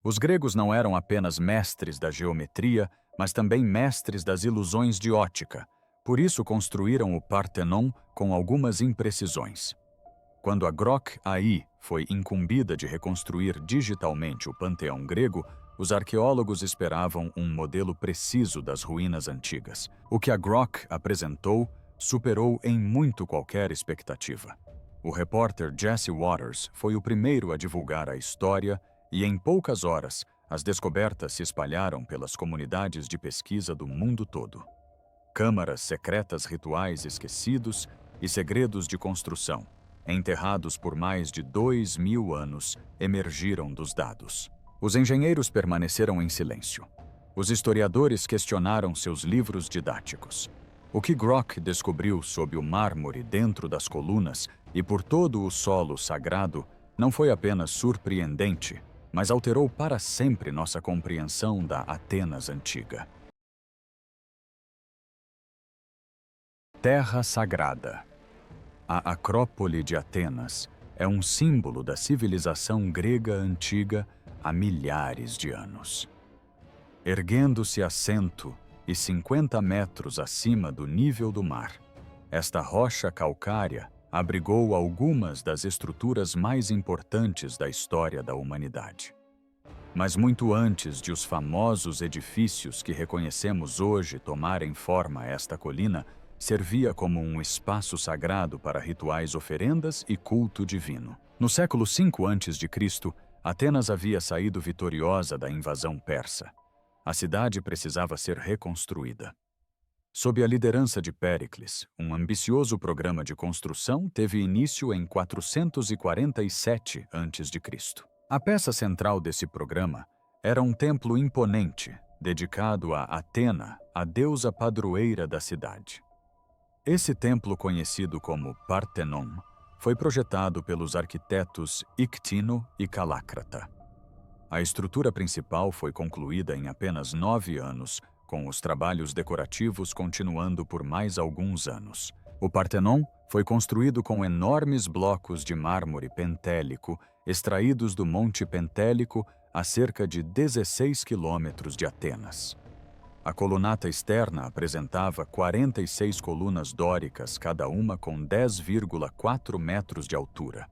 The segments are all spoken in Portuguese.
Os gregos não eram apenas mestres da geometria, mas também mestres das ilusões de ótica. Por isso construíram o Partenon com algumas imprecisões. Quando a Groc AI foi incumbida de reconstruir digitalmente o panteão grego, os arqueólogos esperavam um modelo preciso das ruínas antigas. O que a Groc apresentou superou em muito qualquer expectativa. O repórter Jesse Waters foi o primeiro a divulgar a história e, em poucas horas, as descobertas se espalharam pelas comunidades de pesquisa do mundo todo. Câmaras secretas, rituais esquecidos e segredos de construção, enterrados por mais de 2000 anos, emergiram dos dados. Os engenheiros permaneceram em silêncio. Os historiadores questionaram seus livros didáticos. O que Groc descobriu sob o mármore dentro das colunas e por todo o solo sagrado não foi apenas surpreendente, mas alterou para sempre nossa compreensão da Atenas antiga. Terra Sagrada. A Acrópole de Atenas é um símbolo da civilização grega antiga há milhares de anos. Erguendo-se a 150 metros acima do nível do mar, esta rocha calcária abrigou algumas das estruturas mais importantes da história da humanidade. Mas muito antes de os famosos edifícios que reconhecemos hoje tomarem forma, esta colina servia como um espaço sagrado para rituais, oferendas e culto divino. No século V a.C., Atenas havia saído vitoriosa da invasão persa. A cidade precisava ser reconstruída. Sob a liderança de Péricles, um ambicioso programa de construção teve início em 447 a.C. A peça central desse programa era um templo imponente, dedicado a Atena, a deusa padroeira da cidade. Esse templo, conhecido como Partenon, foi projetado pelos arquitetos Ictino e Calícrata. A estrutura principal foi concluída em apenas 9 anos, com os trabalhos decorativos continuando por mais alguns anos. O Partenon foi construído com enormes blocos de mármore pentélico extraídos do Monte Pentélico a cerca de 16 quilômetros de Atenas. A colunata externa apresentava 46 colunas dóricas, cada uma com 10,4 metros de altura.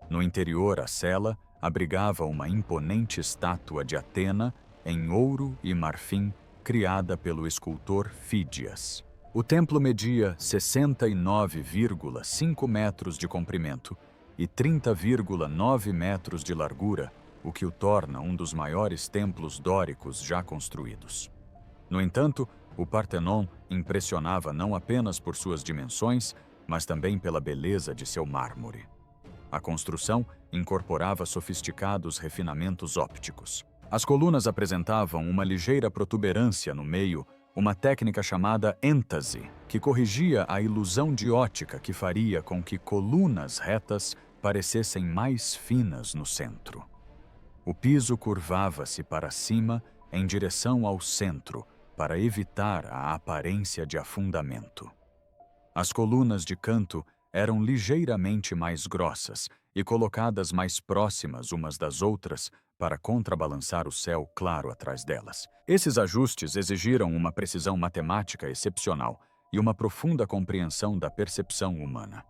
No interior, a cela abrigava uma imponente estátua de Atena em ouro e marfim, criada pelo escultor Fídias. O templo media 69,5 metros de comprimento e 30,9 metros de largura, o que o torna um dos maiores templos dóricos já construídos. No entanto, o Partenon impressionava não apenas por suas dimensões, mas também pela beleza de seu mármore. A construção incorporava sofisticados refinamentos ópticos. As colunas apresentavam uma ligeira protuberância no meio, uma técnica chamada êntase, que corrigia a ilusão de ótica que faria com que colunas retas parecessem mais finas no centro. O piso curvava-se para cima em direção ao centro, para evitar a aparência de afundamento. As colunas de canto eram ligeiramente mais grossas e colocadas mais próximas umas das outras para contrabalançar o céu claro atrás delas. Esses ajustes exigiram uma precisão matemática excepcional e uma profunda compreensão da percepção humana.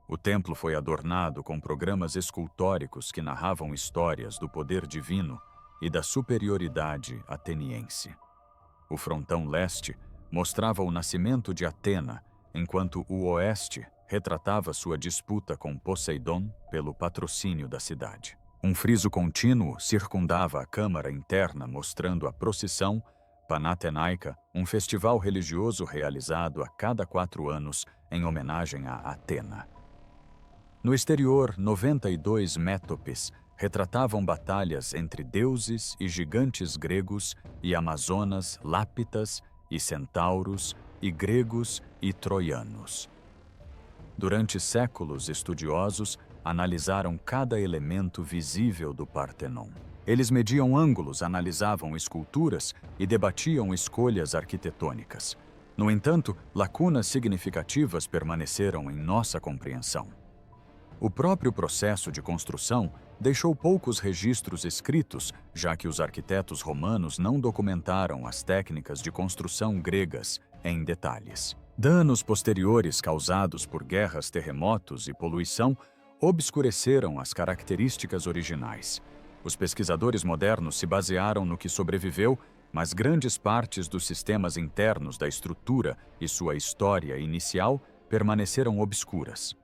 O templo foi adornado com programas escultóricos que narravam histórias do poder divino e da superioridade ateniense. O frontão leste mostrava o nascimento de Atena, enquanto o oeste retratava sua disputa com Poseidon pelo patrocínio da cidade. Um friso contínuo circundava a câmara interna, mostrando a procissão panatenaica, um festival religioso realizado a cada 4 anos em homenagem a Atena. No exterior, 92 métopes retratavam batalhas entre deuses e gigantes gregos e amazonas, lápitas e centauros, e gregos e troianos. Durante séculos, estudiosos analisaram cada elemento visível do Partenon. Eles mediam ângulos, analisavam esculturas e debatiam escolhas arquitetônicas. No entanto, lacunas significativas permaneceram em nossa compreensão. O próprio processo de construção deixou poucos registros escritos, já que os arquitetos romanos não documentaram as técnicas de construção gregas em detalhes. Danos posteriores causados por guerras, terremotos e poluição obscureceram as características originais. Os pesquisadores modernos se basearam no que sobreviveu, mas grandes partes dos sistemas internos da estrutura e sua história inicial permaneceram obscuras.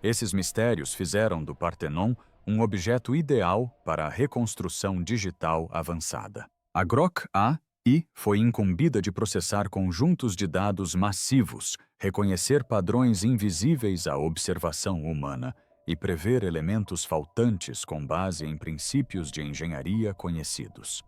Esses mistérios fizeram do Partenon um objeto ideal para a reconstrução digital avançada. A Grok AI foi incumbida de processar conjuntos de dados massivos, reconhecer padrões invisíveis à observação humana e prever elementos faltantes com base em princípios de engenharia conhecidos.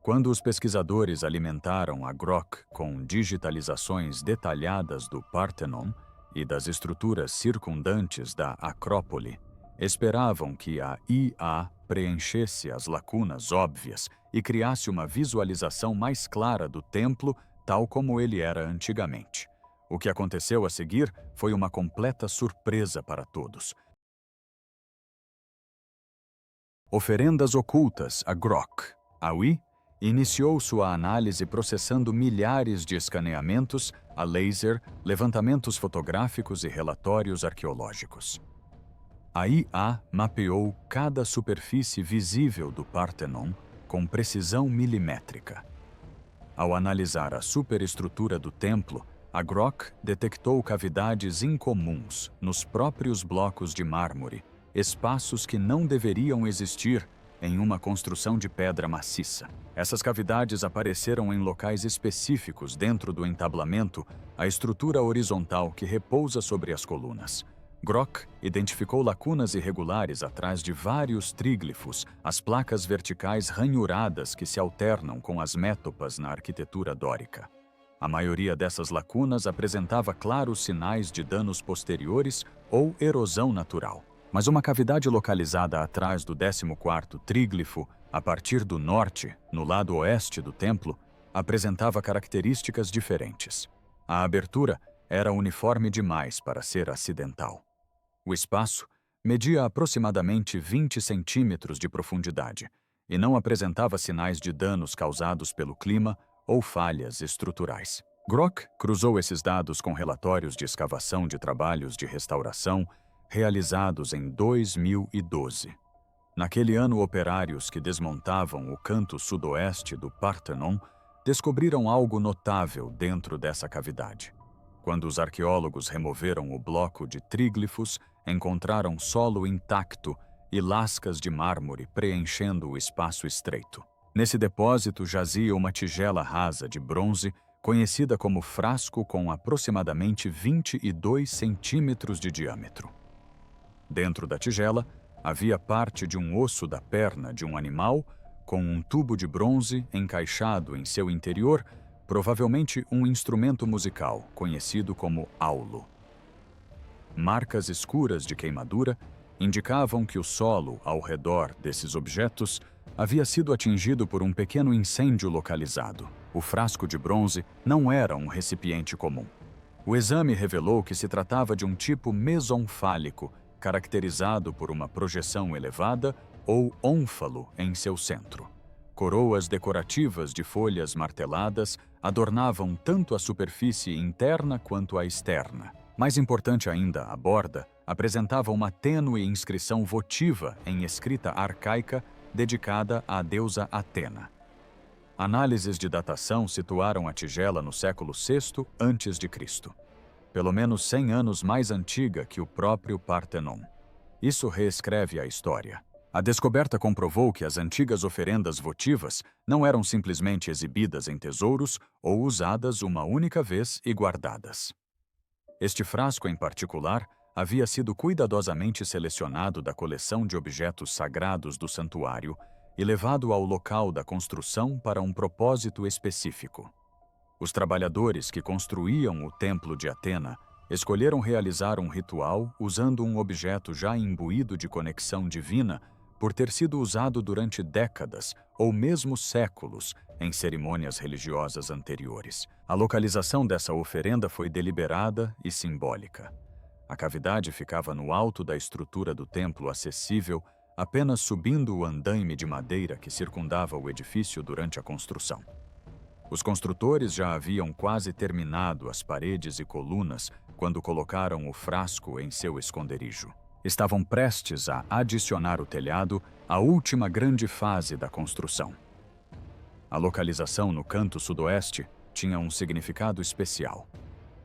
Quando os pesquisadores alimentaram a Grok com digitalizações detalhadas do Partenon e das estruturas circundantes da Acrópole, esperavam que a IA preenchesse as lacunas óbvias e criasse uma visualização mais clara do templo tal como ele era antigamente. O que aconteceu a seguir foi uma completa surpresa para todos. Oferendas ocultas, a Grok AI iniciou sua análise processando milhares de escaneamentos a laser, levantamentos fotográficos e relatórios arqueológicos. A IA mapeou cada superfície visível do Partenon com precisão milimétrica. Ao analisar a superestrutura do templo, a Grok detectou cavidades incomuns nos próprios blocos de mármore, espaços que não deveriam existir em uma construção de pedra maciça. Essas cavidades apareceram em locais específicos dentro do entablamento, a estrutura horizontal que repousa sobre as colunas. Grok identificou lacunas irregulares atrás de vários tríglifos, as placas verticais ranhuradas que se alternam com as métopas na arquitetura dórica. A maioria dessas lacunas apresentava claros sinais de danos posteriores ou erosão natural. Mas uma cavidade localizada atrás do 14º tríglifo, a partir do norte, no lado oeste do templo, apresentava características diferentes. A abertura era uniforme demais para ser acidental. O espaço media aproximadamente 20 centímetros de profundidade e não apresentava sinais de danos causados pelo clima ou falhas estruturais. Grok cruzou esses dados com relatórios de escavação de trabalhos de restauração realizados em 2012. Naquele ano, operários que desmontavam o canto sudoeste do Partenon descobriram algo notável dentro dessa cavidade. Quando os arqueólogos removeram o bloco de tríglifos, encontraram solo intacto e lascas de mármore preenchendo o espaço estreito. Nesse depósito jazia uma tigela rasa de bronze, conhecida como frasco com aproximadamente 22 centímetros de diâmetro. Dentro da tigela, havia parte de um osso da perna de um animal com um tubo de bronze encaixado em seu interior, provavelmente um instrumento musical, conhecido como aulo. Marcas escuras de queimadura indicavam que o solo ao redor desses objetos havia sido atingido por um pequeno incêndio localizado. O frasco de bronze não era um recipiente comum. O exame revelou que se tratava de um tipo mesonfálico, caracterizado por uma projeção elevada ou ônfalo em seu centro. Coroas decorativas de folhas marteladas adornavam tanto a superfície interna quanto a externa. Mais importante ainda, a borda apresentava uma tênue inscrição votiva em escrita arcaica dedicada à deusa Atena. Análises de datação situaram a tigela no século VI a.C., pelo menos 100 anos mais antiga que o próprio Partenon. Isso reescreve a história. A descoberta comprovou que as antigas oferendas votivas não eram simplesmente exibidas em tesouros ou usadas uma única vez e guardadas. Este frasco em particular havia sido cuidadosamente selecionado da coleção de objetos sagrados do santuário e levado ao local da construção para um propósito específico. Os trabalhadores que construíam o Templo de Atena escolheram realizar um ritual usando um objeto já imbuído de conexão divina por ter sido usado durante décadas ou mesmo séculos em cerimônias religiosas anteriores. A localização dessa oferenda foi deliberada e simbólica. A cavidade ficava no alto da estrutura do templo, acessível apenas subindo o andaime de madeira que circundava o edifício durante a construção. Os construtores já haviam quase terminado as paredes e colunas quando colocaram o frasco em seu esconderijo. Estavam prestes a adicionar o telhado à última grande fase da construção. A localização no canto sudoeste tinha um significado especial.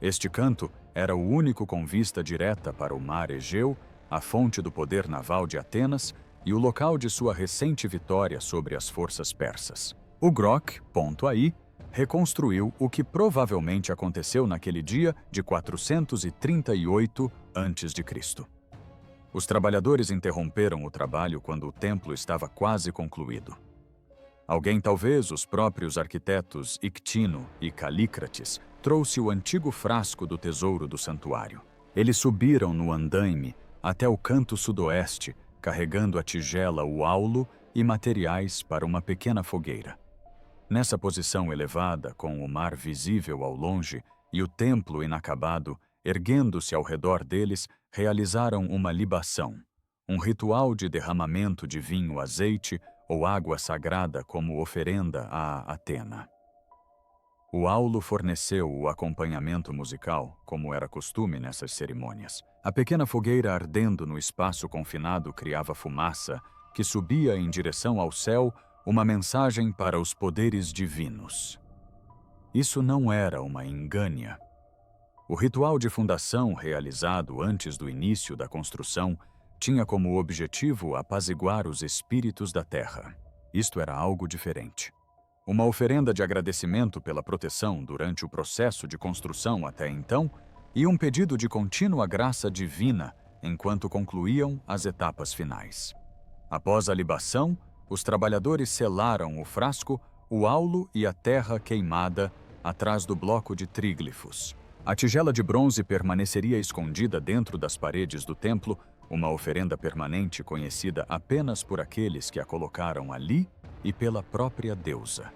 Este canto era o único com vista direta para o mar Egeu, a fonte do poder naval de Atenas e o local de sua recente vitória sobre as forças persas. O Grok, ponto aí, reconstruiu o que provavelmente aconteceu naquele dia de 438 a.C. Os trabalhadores interromperam o trabalho quando o templo estava quase concluído. Alguém, talvez os próprios arquitetos Ictino e Calícrates, trouxe o antigo frasco do tesouro do santuário. Eles subiram no andaime até o canto sudoeste, carregando a tigela, o aulo e materiais para uma pequena fogueira. Nessa posição elevada, com o mar visível ao longe e o templo inacabado, erguendo-se ao redor deles, realizaram uma libação, um ritual de derramamento de vinho, azeite ou água sagrada como oferenda a Atena. O aulo forneceu o acompanhamento musical, como era costume nessas cerimônias. A pequena fogueira ardendo no espaço confinado criava fumaça que subia em direção ao céu, uma mensagem para os poderes divinos. Isso não era uma engânia. O ritual de fundação realizado antes do início da construção tinha como objetivo apaziguar os espíritos da terra. Isto era algo diferente. Uma oferenda de agradecimento pela proteção durante o processo de construção até então e um pedido de contínua graça divina enquanto concluíam as etapas finais. Após a libação, os trabalhadores selaram o frasco, o aulo e a terra queimada atrás do bloco de tríglifos. A tigela de bronze permaneceria escondida dentro das paredes do templo, uma oferenda permanente conhecida apenas por aqueles que a colocaram ali e pela própria deusa.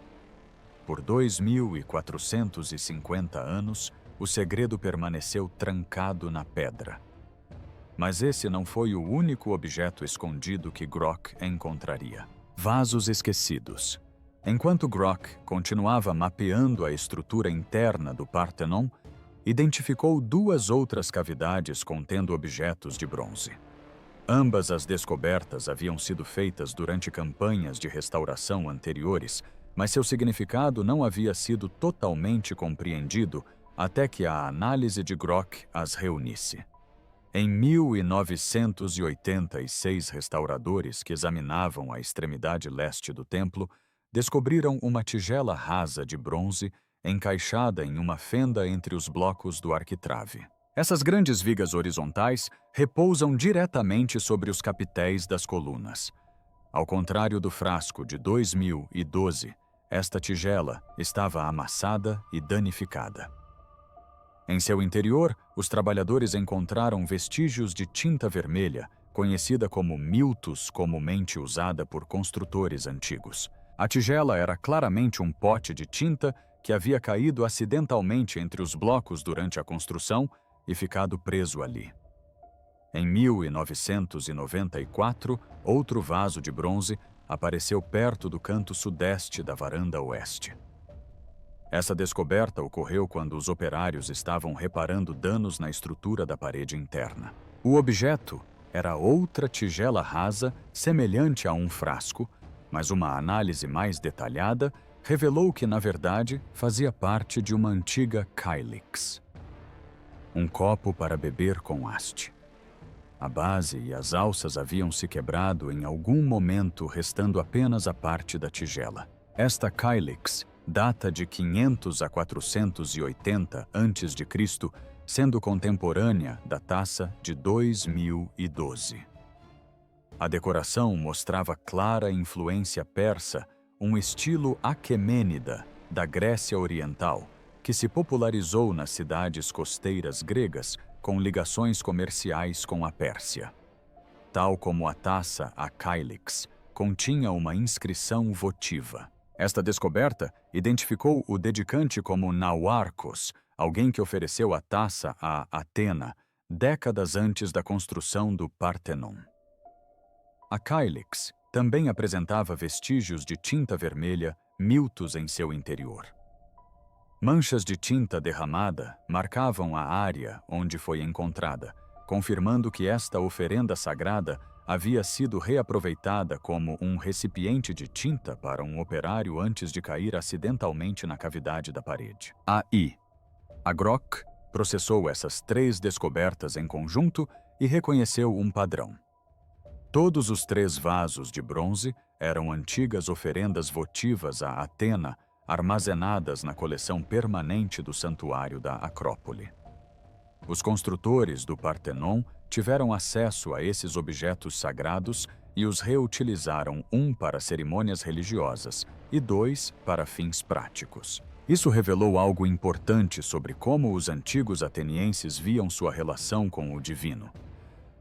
Por 2450 anos, o segredo permaneceu trancado na pedra. Mas esse não foi o único objeto escondido que Grok encontraria. Vasos esquecidos. Enquanto Grok continuava mapeando a estrutura interna do Partenon, identificou duas outras cavidades contendo objetos de bronze. Ambas as descobertas haviam sido feitas durante campanhas de restauração anteriores, mas seu significado não havia sido totalmente compreendido até que a análise de Grok as reunisse. Em 1986, restauradores que examinavam a extremidade leste do templo descobriram uma tigela rasa de bronze encaixada em uma fenda entre os blocos do arquitrave. Essas grandes vigas horizontais repousam diretamente sobre os capitéis das colunas. Ao contrário do frasco de 2012, esta tigela estava amassada e danificada. Em seu interior, os trabalhadores encontraram vestígios de tinta vermelha, conhecida como miltus, comumente usada por construtores antigos. A tigela era claramente um pote de tinta que havia caído acidentalmente entre os blocos durante a construção e ficado preso ali. Em 1994, outro vaso de bronze apareceu perto do canto sudeste da varanda oeste. Essa descoberta ocorreu quando os operários estavam reparando danos na estrutura da parede interna. O objeto era outra tigela rasa semelhante a um frasco, mas uma análise mais detalhada revelou que, na verdade, fazia parte de uma antiga calyx. Um copo para beber com haste. A base e as alças haviam se quebrado em algum momento, restando apenas a parte da tigela. Esta calyx data de 500 a 480 a.C., sendo contemporânea da taça de 2012. A decoração mostrava clara influência persa, um estilo aquemênida da Grécia Oriental, que se popularizou nas cidades costeiras gregas com ligações comerciais com a Pérsia. Tal como a taça, a calyx continha uma inscrição votiva. Esta descoberta identificou o dedicante como Nauarcos, alguém que ofereceu a taça a Atena décadas antes da construção do Partenon. A Kylix também apresentava vestígios de tinta vermelha miltos em seu interior. Manchas de tinta derramada marcavam a área onde foi encontrada, confirmando que esta oferenda sagrada havia sido reaproveitada como um recipiente de tinta para um operário antes de cair acidentalmente na cavidade da parede. A Grok processou essas 3 descobertas em conjunto e reconheceu um padrão. Todos os 3 vasos de bronze eram antigas oferendas votivas a Atena, armazenadas na coleção permanente do santuário da Acrópole. Os construtores do Partenon tiveram acesso a esses objetos sagrados e os reutilizaram, um para cerimônias religiosas e 2 para fins práticos. Isso revelou algo importante sobre como os antigos atenienses viam sua relação com o divino.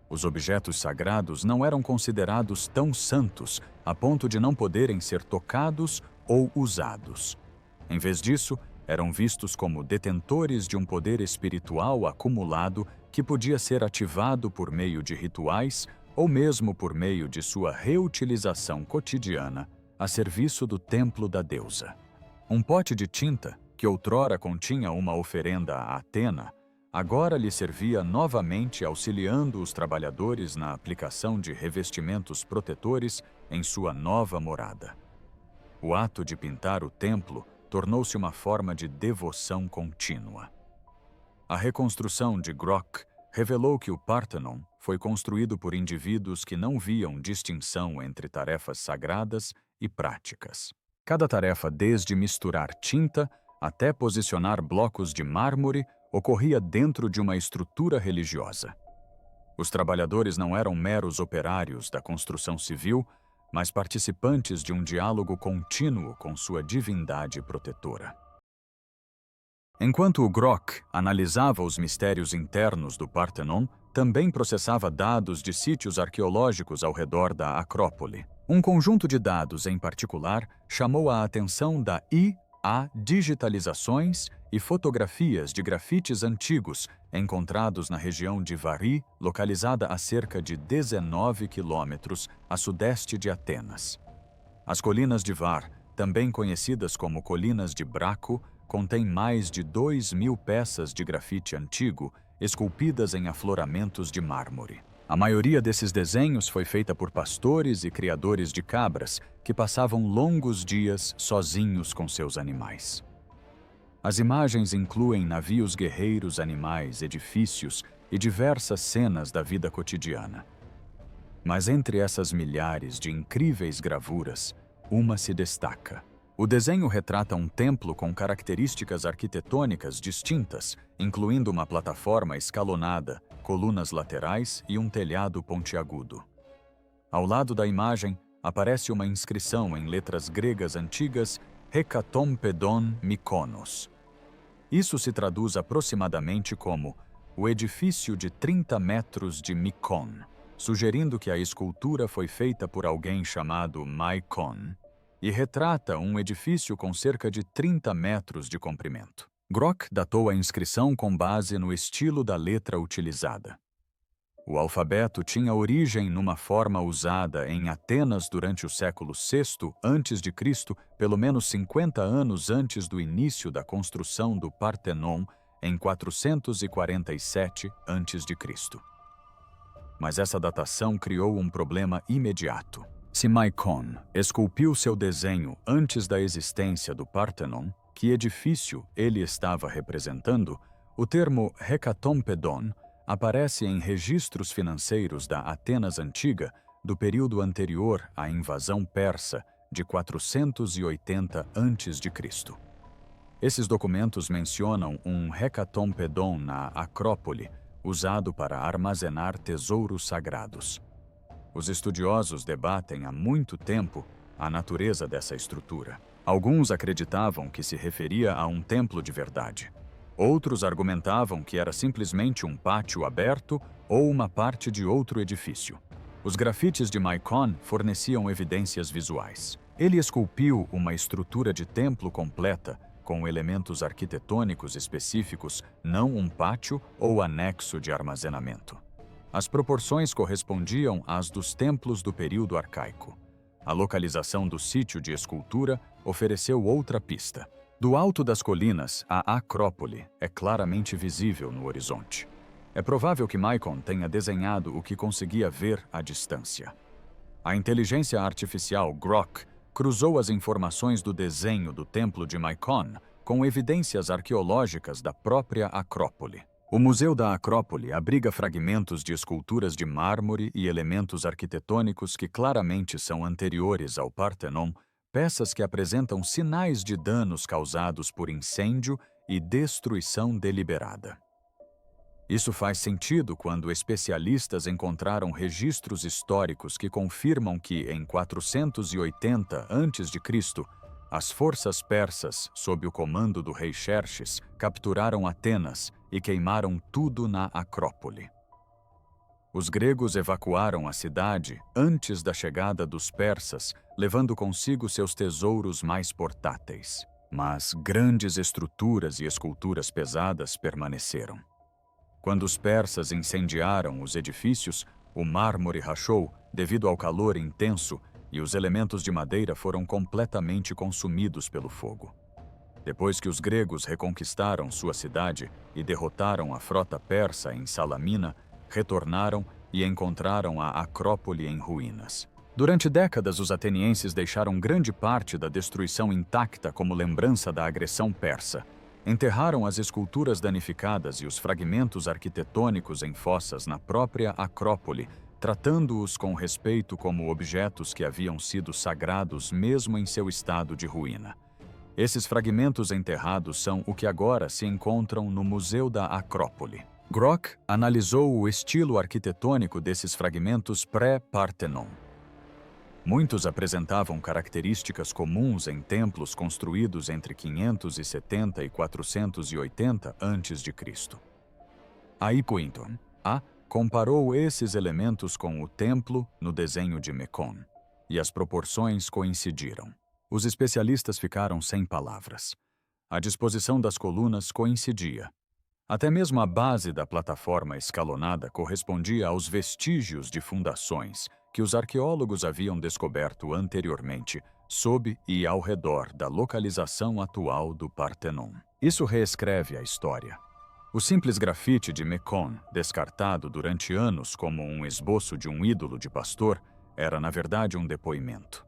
Os objetos sagrados não eram considerados tão santos a ponto de não poderem ser tocados ou usados. Em vez disso, eram vistos como detentores de um poder espiritual acumulado que podia ser ativado por meio de rituais ou mesmo por meio de sua reutilização cotidiana a serviço do templo da deusa. Um pote de tinta, que outrora continha uma oferenda a Atena, agora lhe servia novamente auxiliando os trabalhadores na aplicação de revestimentos protetores em sua nova morada. O ato de pintar o templo tornou-se uma forma de devoção contínua. A reconstrução de Grok revelou que o Partenon foi construído por indivíduos que não viam distinção entre tarefas sagradas e práticas. Cada tarefa, desde misturar tinta até posicionar blocos de mármore, ocorria dentro de uma estrutura religiosa. Os trabalhadores não eram meros operários da construção civil, mas participantes de um diálogo contínuo com sua divindade protetora. Enquanto o Grok analisava os mistérios internos do Partenon, também processava dados de sítios arqueológicos ao redor da Acrópole. Um conjunto de dados em particular chamou a atenção da IA digitalizações e fotografias de grafites antigos encontrados na região de Vari, localizada a cerca de 19 quilômetros a sudeste de Atenas. As colinas de Var, também conhecidas como Colinas de Braco, contêm mais de 2.000 peças de grafite antigo esculpidas em afloramentos de mármore. A maioria desses desenhos foi feita por pastores e criadores de cabras que passavam longos dias sozinhos com seus animais. As imagens incluem navios guerreiros, animais, edifícios e diversas cenas da vida cotidiana. Mas entre essas milhares de incríveis gravuras, uma se destaca. O desenho retrata um templo com características arquitetônicas distintas, incluindo uma plataforma escalonada, colunas laterais e um telhado pontiagudo. Ao lado da imagem, aparece uma inscrição em letras gregas antigas Hekatompedon Mykonos. Isso se traduz aproximadamente como o edifício de 30 metros de Mykon, sugerindo que a escultura foi feita por alguém chamado Maikon, e retrata um edifício com cerca de 30 metros de comprimento. Grok datou a inscrição com base no estilo da letra utilizada. O alfabeto tinha origem numa forma usada em Atenas durante o século VI a.C., pelo menos 50 anos antes do início da construção do Partenon, em 447 a.C. Mas essa datação criou um problema imediato. Se Maikon esculpiu seu desenho antes da existência do Partenon, que edifício ele estava representando, o termo Hekatompedon aparece em registros financeiros da Atenas Antiga do período anterior à invasão persa de 480 a.C. Esses documentos mencionam um Hekatompedon na Acrópole, usado para armazenar tesouros sagrados. Os estudiosos debatem há muito tempo a natureza dessa estrutura. Alguns acreditavam que se referia a um templo de verdade. Outros argumentavam que era simplesmente um pátio aberto ou uma parte de outro edifício. Os grafites de Maikon forneciam evidências visuais. Ele esculpiu uma estrutura de templo completa, com elementos arquitetônicos específicos, não um pátio ou anexo de armazenamento. As proporções correspondiam às dos templos do período arcaico. A localização do sítio de escultura ofereceu outra pista. Do alto das colinas, a Acrópole é claramente visível no horizonte. É provável que Mycon tenha desenhado o que conseguia ver à distância. A inteligência artificial Grok cruzou as informações do desenho do templo de Mycon com evidências arqueológicas da própria Acrópole. O Museu da Acrópole abriga fragmentos de esculturas de mármore e elementos arquitetônicos que claramente são anteriores ao Partenon, peças que apresentam sinais de danos causados por incêndio e destruição deliberada. Isso faz sentido quando especialistas encontraram registros históricos que confirmam que, em 480 a.C., as forças persas, sob o comando do rei Xerxes, capturaram Atenas e queimaram tudo na Acrópole. Os gregos evacuaram a cidade antes da chegada dos persas, levando consigo seus tesouros mais portáteis. Mas grandes estruturas e esculturas pesadas permaneceram. Quando os persas incendiaram os edifícios, o mármore rachou devido ao calor intenso e os elementos de madeira foram completamente consumidos pelo fogo. Depois que os gregos reconquistaram sua cidade e derrotaram a frota persa em Salamina, retornaram e encontraram a Acrópole em ruínas. Durante décadas, os atenienses deixaram grande parte da destruição intacta como lembrança da agressão persa. Enterraram as esculturas danificadas e os fragmentos arquitetônicos em fossas na própria Acrópole, tratando-os com respeito como objetos que haviam sido sagrados mesmo em seu estado de ruína. Esses fragmentos enterrados são o que agora se encontram no Museu da Acrópole. Grok analisou o estilo arquitetônico desses fragmentos pré-Partenon. Muitos apresentavam características comuns em templos construídos entre 570 e 480 a.C. Aí Poynton comparou esses elementos com o templo no desenho de Mecon, e as proporções coincidiram. Os especialistas ficaram sem palavras. A disposição das colunas coincidia. Até mesmo a base da plataforma escalonada correspondia aos vestígios de fundações que os arqueólogos haviam descoberto anteriormente, sob e ao redor da localização atual do Partenon. Isso reescreve a história. O simples grafite de Mecon, descartado durante anos como um esboço de um ídolo de pastor, era na verdade um depoimento.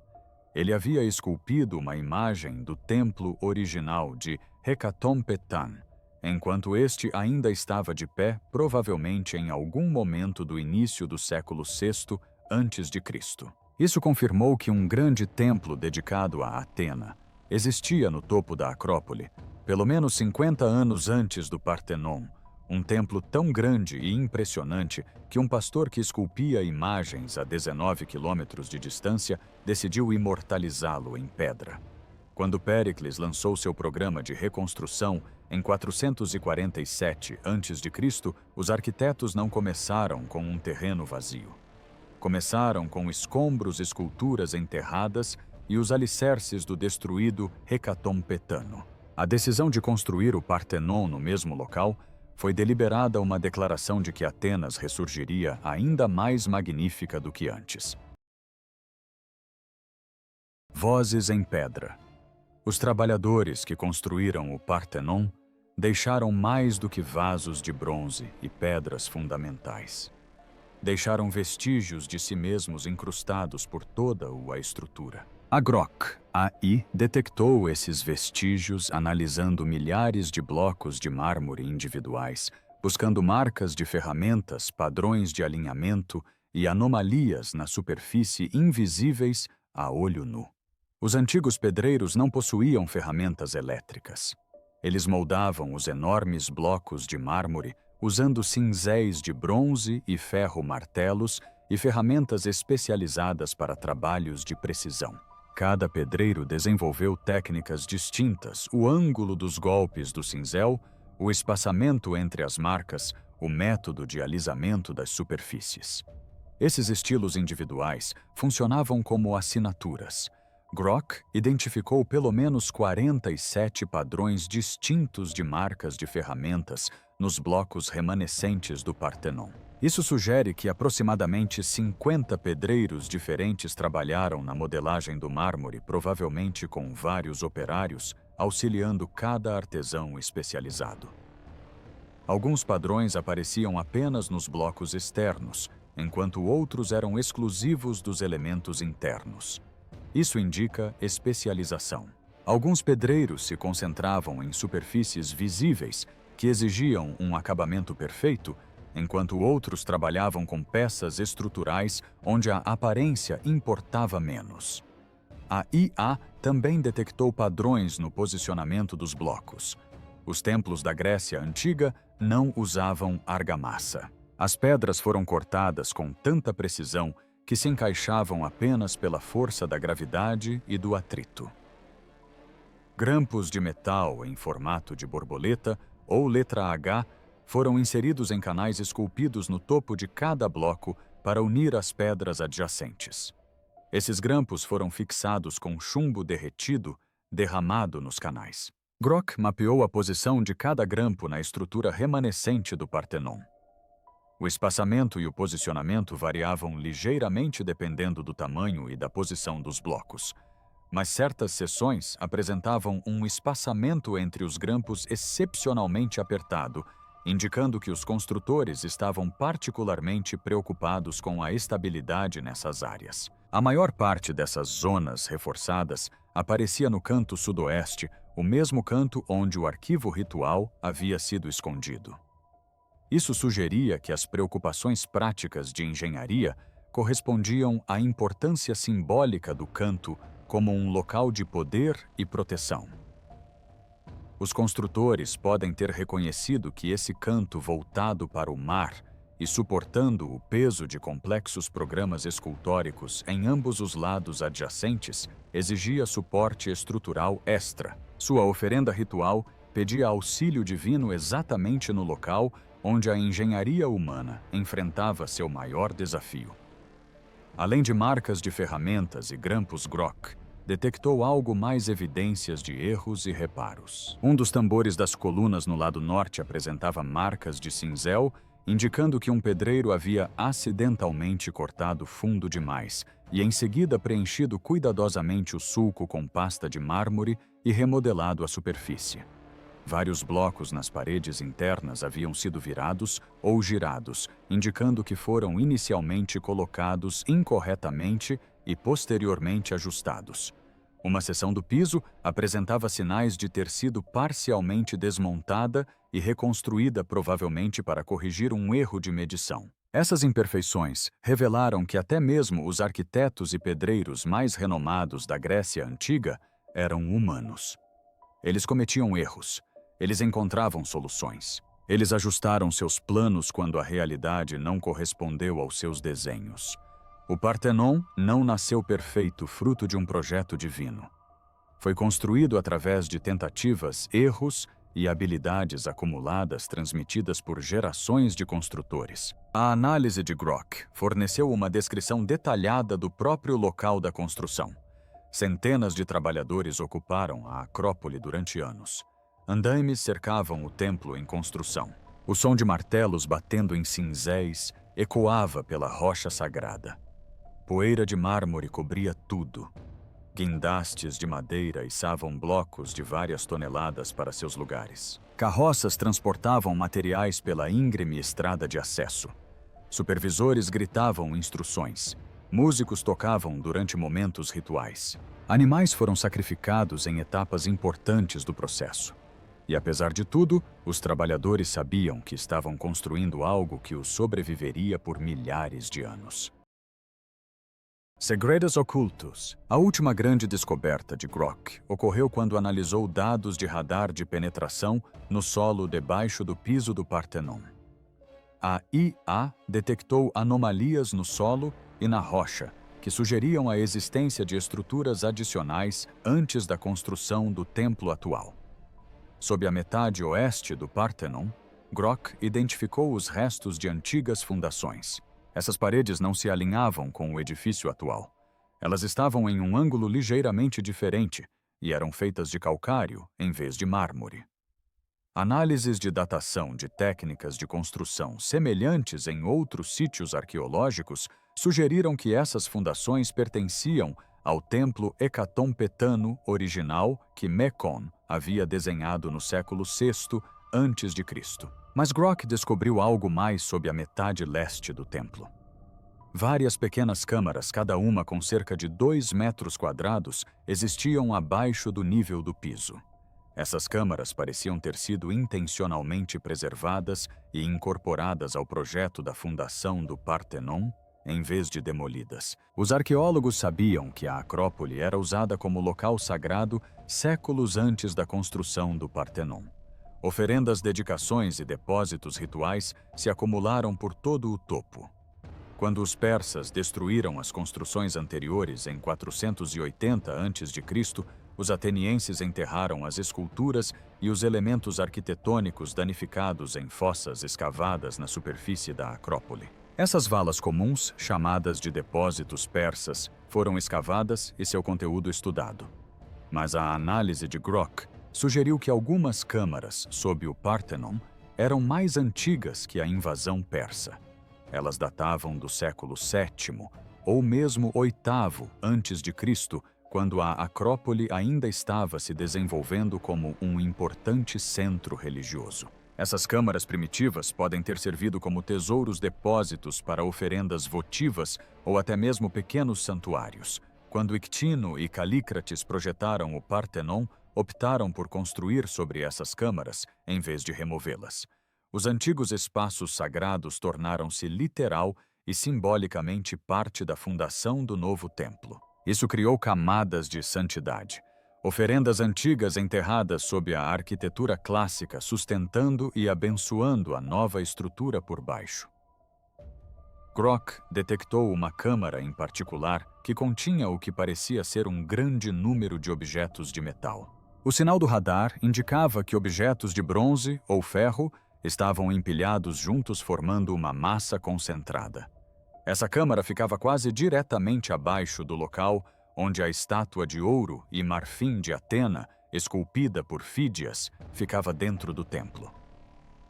Ele havia esculpido uma imagem do templo original de Hecatompetan, enquanto este ainda estava de pé, provavelmente em algum momento do início do século VI a.C. Isso confirmou que um grande templo dedicado a Atena existia no topo da Acrópole, pelo menos 50 anos antes do Partenon, um templo tão grande e impressionante que um pastor que esculpia imagens a 19 quilômetros de distância decidiu imortalizá-lo em pedra. Quando Péricles lançou seu programa de reconstrução em 447 a.C., os arquitetos não começaram com um terreno vazio. Começaram com escombros, esculturas enterradas e os alicerces do destruído Hecatompetano. A decisão de construir o Partenon no mesmo local foi deliberada uma declaração de que Atenas ressurgiria ainda mais magnífica do que antes. Vozes em pedra. Os trabalhadores que construíram o Partenon deixaram mais do que vasos de bronze e pedras fundamentais. Deixaram vestígios de si mesmos incrustados por toda a estrutura. A Grok, AI, detectou esses vestígios analisando milhares de blocos de mármore individuais, buscando marcas de ferramentas, padrões de alinhamento e anomalias na superfície invisíveis a olho nu. Os antigos pedreiros não possuíam ferramentas elétricas. Eles moldavam os enormes blocos de mármore usando cinzéis de bronze e ferro-martelos e ferramentas especializadas para trabalhos de precisão. Cada pedreiro desenvolveu técnicas distintas, o ângulo dos golpes do cinzel, o espaçamento entre as marcas, o método de alisamento das superfícies. Esses estilos individuais funcionavam como assinaturas. Grok identificou pelo menos 47 padrões distintos de marcas de ferramentas nos blocos remanescentes do Partenon. Isso sugere que aproximadamente 50 pedreiros diferentes trabalharam na modelagem do mármore, provavelmente com vários operários, auxiliando cada artesão especializado. Alguns padrões apareciam apenas nos blocos externos, enquanto outros eram exclusivos dos elementos internos. Isso indica especialização. Alguns pedreiros se concentravam em superfícies visíveis, que exigiam um acabamento perfeito, enquanto outros trabalhavam com peças estruturais onde a aparência importava menos. A IA também detectou padrões no posicionamento dos blocos. Os templos da Grécia Antiga não usavam argamassa. As pedras foram cortadas com tanta precisão que se encaixavam apenas pela força da gravidade e do atrito. Grampos de metal em formato de borboleta ou letra H foram inseridos em canais esculpidos no topo de cada bloco para unir as pedras adjacentes. Esses grampos foram fixados com chumbo derretido derramado nos canais. Grock mapeou a posição de cada grampo na estrutura remanescente do Partenon. O espaçamento e o posicionamento variavam ligeiramente dependendo do tamanho e da posição dos blocos, mas certas seções apresentavam um espaçamento entre os grampos excepcionalmente apertado, indicando que os construtores estavam particularmente preocupados com a estabilidade nessas áreas. A maior parte dessas zonas reforçadas aparecia no canto sudoeste, o mesmo canto onde o arquivo ritual havia sido escondido. Isso sugeria que as preocupações práticas de engenharia correspondiam à importância simbólica do canto como um local de poder e proteção. Os construtores podem ter reconhecido que esse canto voltado para o mar e suportando o peso de complexos programas escultóricos em ambos os lados adjacentes exigia suporte estrutural extra. Sua oferenda ritual pedia auxílio divino exatamente no local onde a engenharia humana enfrentava seu maior desafio. Além de marcas de ferramentas e grampos Grock, detectou algo mais evidências de erros e reparos. Um dos tambores das colunas no lado norte apresentava marcas de cinzel, indicando que um pedreiro havia acidentalmente cortado fundo demais e em seguida preenchido cuidadosamente o sulco com pasta de mármore e remodelado a superfície. Vários blocos nas paredes internas haviam sido virados ou girados, indicando que foram inicialmente colocados incorretamente e posteriormente ajustados. Uma seção do piso apresentava sinais de ter sido parcialmente desmontada e reconstruída, provavelmente para corrigir um erro de medição. Essas imperfeições revelaram que até mesmo os arquitetos e pedreiros mais renomados da Grécia Antiga eram humanos. Eles cometiam erros. Eles encontravam soluções. Eles ajustaram seus planos quando a realidade não correspondeu aos seus desenhos. O Partenon não nasceu perfeito fruto de um projeto divino. Foi construído através de tentativas, erros e habilidades acumuladas transmitidas por gerações de construtores. A análise de Grock forneceu uma descrição detalhada do próprio local da construção. Centenas de trabalhadores ocuparam a Acrópole durante anos. Andaimes cercavam o templo em construção. O som de martelos batendo em cinzéis ecoava pela rocha sagrada. Poeira de mármore cobria tudo. Guindastes de madeira içavam blocos de várias toneladas para seus lugares. Carroças transportavam materiais pela íngreme estrada de acesso. Supervisores gritavam instruções. Músicos tocavam durante momentos rituais. Animais foram sacrificados em etapas importantes do processo. E apesar de tudo, os trabalhadores sabiam que estavam construindo algo que os sobreviveria por milhares de anos. Segredos ocultos. A última grande descoberta de Grock ocorreu quando analisou dados de radar de penetração no solo debaixo do piso do Partenon. A IA detectou anomalias no solo e na rocha, que sugeriam a existência de estruturas adicionais antes da construção do templo atual. Sob a metade oeste do Partenon, Grock identificou os restos de antigas fundações. Essas paredes não se alinhavam com o edifício atual. Elas estavam em um ângulo ligeiramente diferente e eram feitas de calcário em vez de mármore. Análises de datação de técnicas de construção semelhantes em outros sítios arqueológicos sugeriram que essas fundações pertenciam ao templo hecatompetano original que Mecon havia desenhado no século VI a.C. Mas Grock descobriu algo mais sob a metade leste do templo. Várias pequenas câmaras, cada uma com cerca de 2 metros quadrados, existiam abaixo do nível do piso. Essas câmaras pareciam ter sido intencionalmente preservadas e incorporadas ao projeto da fundação do Partenon, em vez de demolidas. Os arqueólogos sabiam que a Acrópole era usada como local sagrado séculos antes da construção do Partenon. Oferendas, dedicações e depósitos rituais se acumularam por todo o topo. Quando os persas destruíram as construções anteriores em 480 a.C., os atenienses enterraram as esculturas e os elementos arquitetônicos danificados em fossas escavadas na superfície da Acrópole. Essas valas comuns, chamadas de depósitos persas, foram escavadas e seu conteúdo estudado. Mas a análise de Grock sugeriu que algumas câmaras sob o Partenon eram mais antigas que a invasão persa. Elas datavam do século VII ou mesmo VIII a.C., quando a Acrópole ainda estava se desenvolvendo como um importante centro religioso. Essas câmaras primitivas podem ter servido como tesouros-depósitos para oferendas votivas ou até mesmo pequenos santuários. Quando Ictino e Calícrates projetaram o Partenon, optaram por construir sobre essas câmaras em vez de removê-las. Os antigos espaços sagrados tornaram-se literal e simbolicamente parte da fundação do novo templo. Isso criou camadas de santidade. Oferendas antigas enterradas sob a arquitetura clássica, sustentando e abençoando a nova estrutura por baixo. Grock detectou uma câmara em particular que continha o que parecia ser um grande número de objetos de metal. O sinal do radar indicava que objetos de bronze ou ferro estavam empilhados juntos formando uma massa concentrada. Essa câmara ficava quase diretamente abaixo do local onde a estátua de ouro e marfim de Atena, esculpida por Fídias, ficava dentro do templo.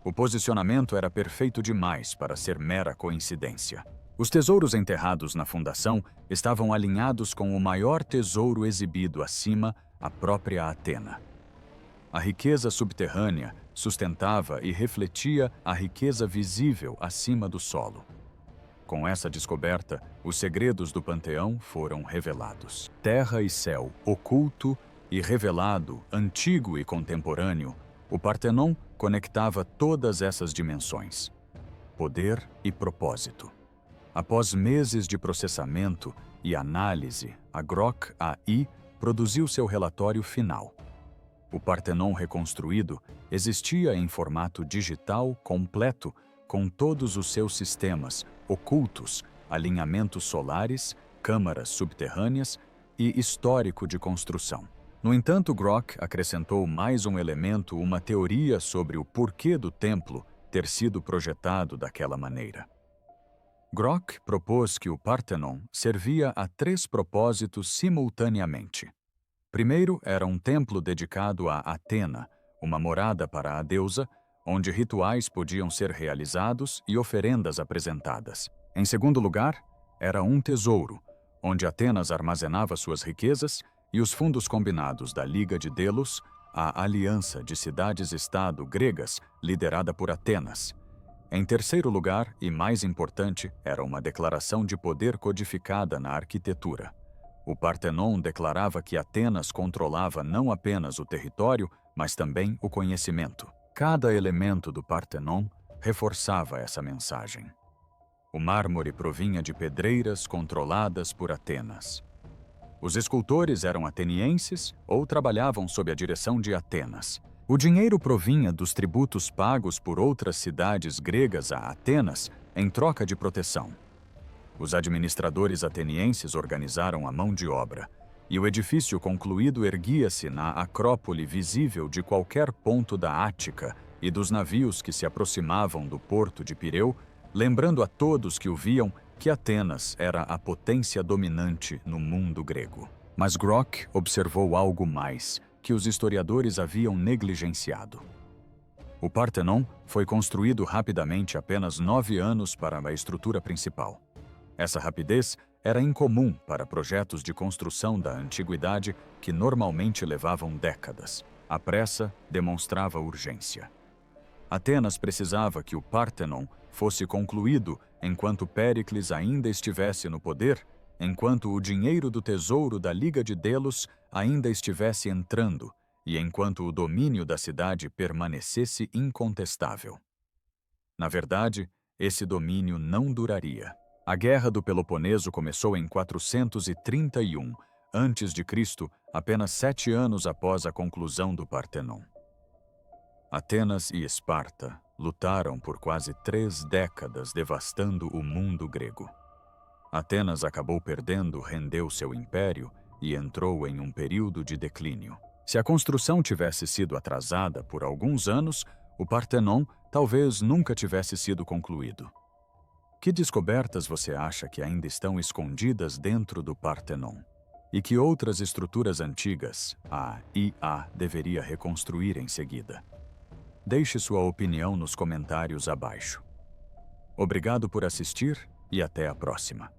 O posicionamento era perfeito demais para ser mera coincidência. Os tesouros enterrados na fundação estavam alinhados com o maior tesouro exibido acima, a própria Atena. A riqueza subterrânea sustentava e refletia a riqueza visível acima do solo. Com essa descoberta, os segredos do panteão foram revelados. Terra e céu, oculto e revelado, antigo e contemporâneo, o Partenon conectava todas essas dimensões. Poder e propósito. Após meses de processamento e análise, a Grock AI produziu seu relatório final. O Partenon reconstruído existia em formato digital completo, com todos os seus sistemas ocultos, alinhamentos solares, câmaras subterrâneas e histórico de construção. No entanto, Grock acrescentou mais um elemento, uma teoria sobre o porquê do templo ter sido projetado daquela maneira. Grock propôs que o Partenon servia a 3 propósitos simultaneamente. Primeiro, era um templo dedicado a Atena, uma morada para a deusa, onde rituais podiam ser realizados e oferendas apresentadas. Em segundo lugar, era um tesouro, onde Atenas armazenava suas riquezas e os fundos combinados da Liga de Delos, a aliança de cidades-estado gregas liderada por Atenas. Em terceiro lugar, e mais importante, era uma declaração de poder codificada na arquitetura. O Partenon declarava que Atenas controlava não apenas o território, mas também o conhecimento. Cada elemento do Partenon reforçava essa mensagem. O mármore provinha de pedreiras controladas por Atenas. Os escultores eram atenienses ou trabalhavam sob a direção de Atenas. O dinheiro provinha dos tributos pagos por outras cidades gregas a Atenas em troca de proteção. Os administradores atenienses organizaram a mão de obra, e o edifício concluído erguia-se na Acrópole visível de qualquer ponto da Ática e dos navios que se aproximavam do porto de Pireu, lembrando a todos que o viam que Atenas era a potência dominante no mundo grego. Mas Grock observou algo mais que os historiadores haviam negligenciado. O Partenon foi construído rapidamente apenas 9 anos para a estrutura principal. Essa rapidez era incomum para projetos de construção da antiguidade que normalmente levavam décadas. A pressa demonstrava urgência. Atenas precisava que o Partenon fosse concluído enquanto Péricles ainda estivesse no poder, enquanto o dinheiro do tesouro da Liga de Delos ainda estivesse entrando e enquanto o domínio da cidade permanecesse incontestável. Na verdade, esse domínio não duraria. A Guerra do Peloponeso começou em 431 a.C., apenas 7 anos após a conclusão do Partenon. Atenas e Esparta lutaram por quase 3 décadas, devastando o mundo grego. Atenas acabou perdendo, rendeu seu império e entrou em um período de declínio. Se a construção tivesse sido atrasada por alguns anos, o Partenon talvez nunca tivesse sido concluído. Que descobertas você acha que ainda estão escondidas dentro do Partenon? E que outras estruturas antigas a IA deveria reconstruir em seguida? Deixe sua opinião nos comentários abaixo. Obrigado por assistir e até a próxima.